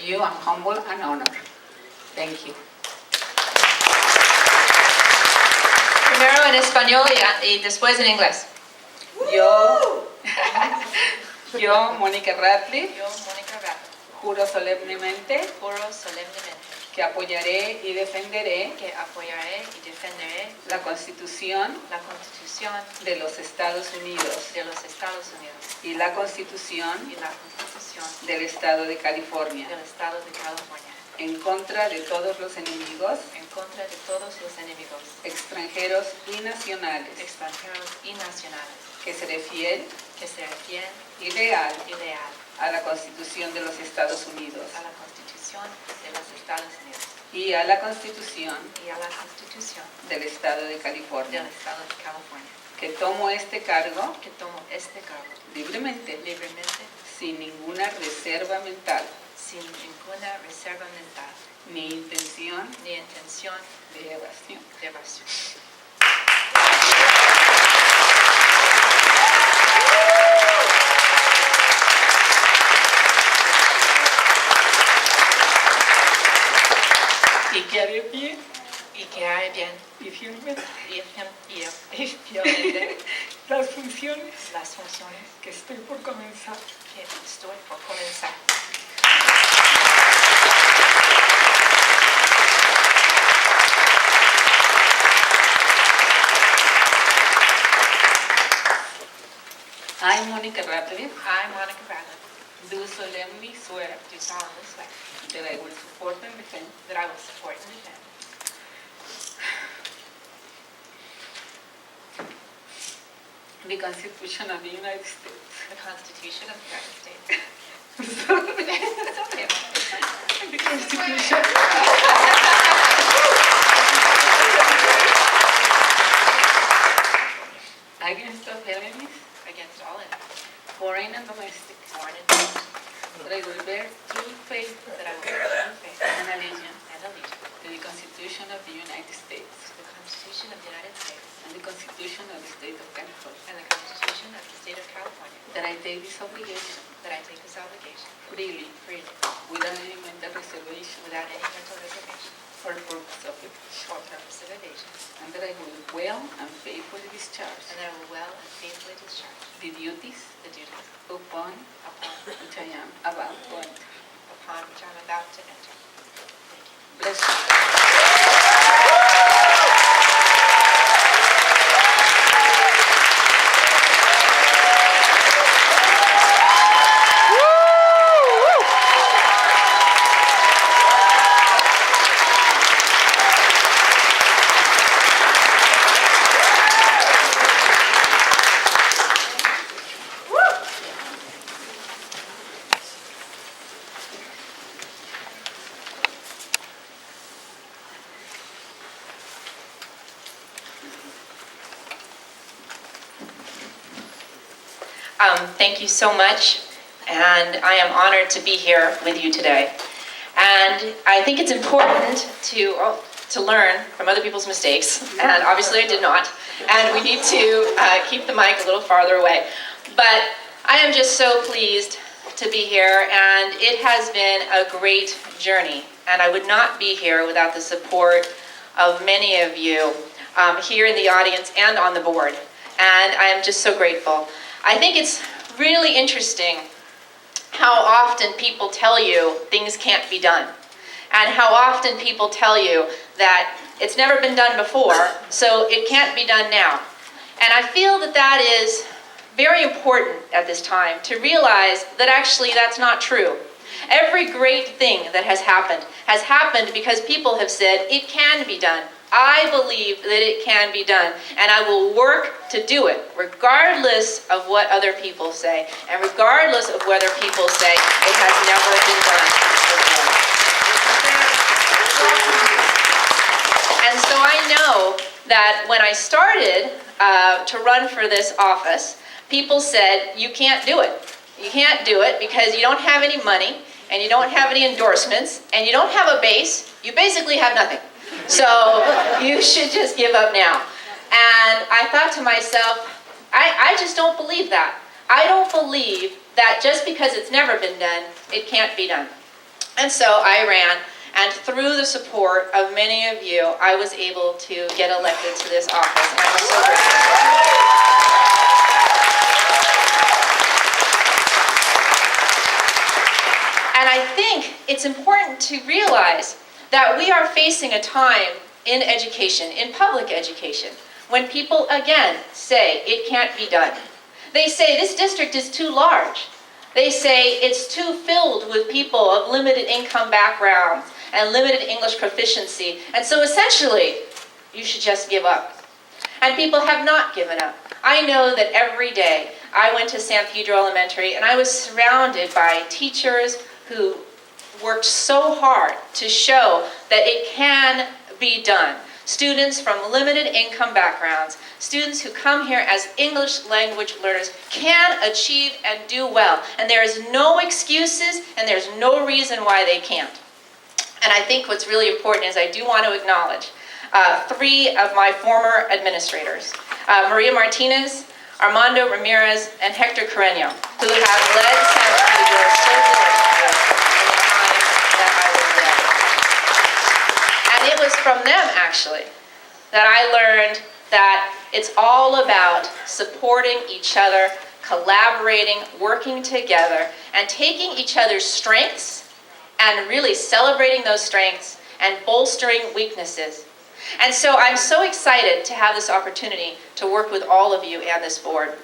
you I'm humble and honored. Thank you. Primero en español y después en inglés. Yo, Mónica Ratliff, Yo, Mónica Ratliff, juro solemnemente que apoyaré y defenderé que apoyaré y defenderé la Constitución la Constitución de los Estados Unidos de los Estados Unidos y la Constitución y la Constitución del Estado de California, del Estado de California, en contra de todos los enemigos en contra de todos los enemigos extranjeros y nacionales, extranjeros y nacionales, que seré fiel que seré fiel y leal y leal a la Constitución de los Estados Unidos a la Constitución de los Estados Unidos y a la Constitución y a la Constitución del Estado de California, del Estado de California, que tomo este cargo que tomo este cargo libremente, libremente, sin ninguna reserva mental, sin ninguna reserva mental ni intención ni intención de evasión. de evasión. Y que haré bien Y que haré bien y fielmente y fielmente las funciones las funciones que estoy por comenzar. que estoy por comenzar. I, Mónica Ratliff, I, Monica Ratliff, do solemnly swear do solemnly swear that I will support and defend that I will support and defend the Constitution of the United States. the Constitution of the United States. The Okay. Constitution against all enemies, Against all enemies, foreign and domestic, foreign and domestic, that I will bear true faith that I will bear true faith and allegiance and allegiance to the Constitution of the United States to the Constitution of the United States and the Constitution of the State of California, and the Constitution of the State of California, that I take this obligation that I take this obligation freely, freely, without any mental reservation without any mental reservation or purpose of evasion, or purpose of evasion, and that I will well and faithfully discharge and that I will well and faithfully discharge the duties the duties upon which I am about to enter. upon which I am about to enter. Thank you. Bless you. Thank you so much, and I am honored to be here with you today. And I think it's important to learn from other people's mistakes, and obviously I did not, and we need to keep the mic a little farther away. But I am just so pleased to be here, and it has been a great journey, and I would not be here without the support of many of you here in the audience and on the board, and I am just so grateful. I think it's really interesting how often people tell you things can't be done, and how often people tell you that it's never been done before, so it can't be done now. And I feel that that is very important at this time to realize that actually that's not true. Every great thing that has happened because people have said it can be done. I believe that it can be done, and I will work to do it, regardless of what other people say, and regardless of whether people say it has never been done before. And so I know that when I started to run for this office, people said, you can't do it. You can't do it because you don't have any money, and you don't have any endorsements, and you don't have a base. You basically have nothing. So you should just give up now. And I thought to myself, I just don't believe that. I don't believe that just because it's never been done, it can't be done. And so I ran, and through the support of many of you, I was able to get elected to this office, and I'm so grateful. And I think it's important to realize that we are facing a time in education, in public education, when people again say it can't be done. They say this district is too large. They say it's too filled with people of limited income backgrounds and limited English proficiency. And so essentially, you should just give up. And people have not given up. I know that every day I went to San Pedro Elementary and I was surrounded by teachers who worked so hard to show that it can be done. Students from limited income backgrounds, students who come here as English language learners can achieve and do well. And there is no excuses and there's no reason why they can't. And I think what's really important is I do want to acknowledge 3 of my former administrators, Maria Martinez, Armando Ramirez, and Hector Carreño, who have led San Pedro so diligently in the time that I was there. And it was from them, actually, that I learned that it's all about supporting each other, collaborating, working together, and taking each other's strengths and really celebrating those strengths and bolstering weaknesses. And so I'm so excited to have this opportunity to work with all of you and this board.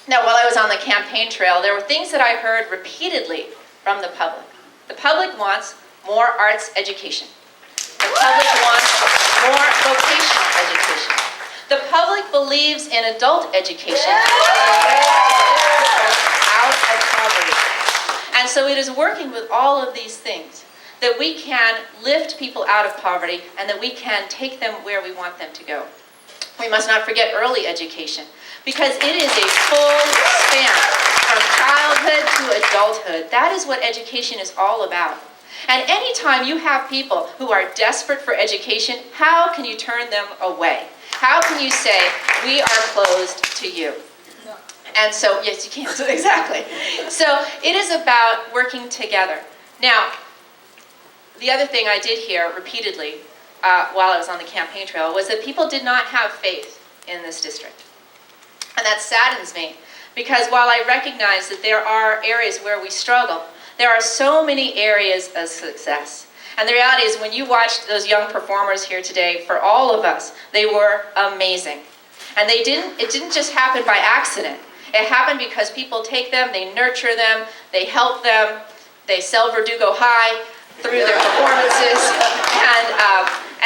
Now, while I was on the campaign trail, there were things that I heard repeatedly from the public. The public wants more arts education. The public wants more vocational education. The public believes in adult education as a way to lift people out of poverty. And so it is working with all of these things that we can lift people out of poverty and that we can take them where we want them to go. We must not forget early education, because it is a full span from childhood to adulthood. That is what education is all about. And anytime you have people who are desperate for education, how can you turn them away? How can you say, we are closed to you? And so, yes, you can. Exactly. So it is about working together. Now, the other thing I did hear repeatedly while I was on the campaign trail was that people did not have faith in this district. And that saddens me, because while I recognize that there are areas where we struggle, there are so many areas of success. And the reality is, when you watched those young performers here today, for all of us, they were amazing. And it didn't just happen by accident. It happened because people take them, they nurture them, they help them, they sell Verdugo High through their performances.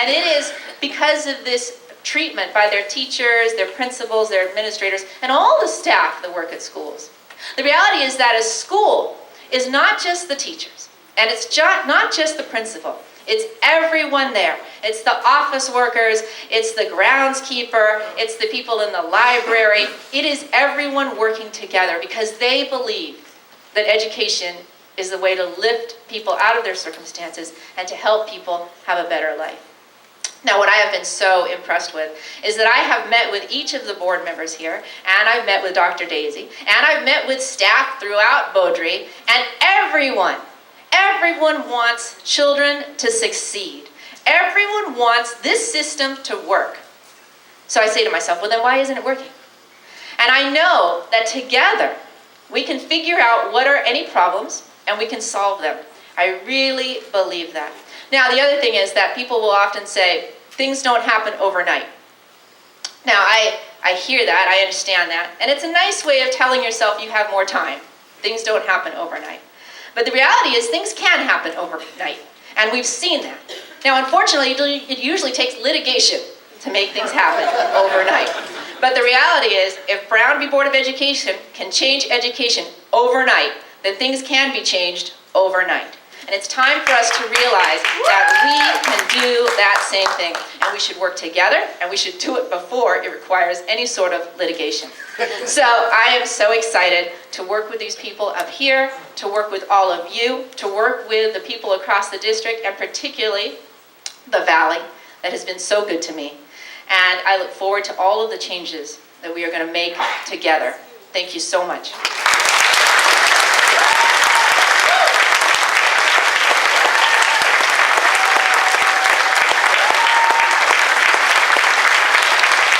And it is because of this treatment by their teachers, their principals, their administrators, and all the staff that work at schools. The reality is that a school is not just the teachers, and it's not just the principal. It's everyone there. It's the office workers, it's the groundskeeper, it's the people in the library. It is everyone working together because they believe that education is the way to lift people out of their circumstances and to help people have a better life. Now, what I have been so impressed with is that I have met with each of the board members here, and I've met with Dr. Daisy, and I've met with staff throughout Beaudry, and everyone wants children to succeed. Everyone wants this system to work. So I say to myself, well, then why isn't it working? And I know that together we can figure out what are any problems and we can solve them. I really believe that. Now, the other thing is that people will often say, things don't happen overnight. Now, I hear that, I understand that, and it's a nice way of telling yourself you have more time. Things don't happen overnight. But the reality is things can happen overnight, and we've seen that. Now, unfortunately, it usually takes litigation to make things happen overnight. But the reality is, if Brown v. Board of Education can change education overnight, then things can be changed overnight. And it's time for us to realize that we can do that same thing. And we should work together, and we should do it before it requires any sort of litigation. So I am so excited to work with these people up here, to work with all of you, to work with the people across the district, and particularly the Valley that has been so good to me. And I look forward to all of the changes that we are going to make together. Thank you so much.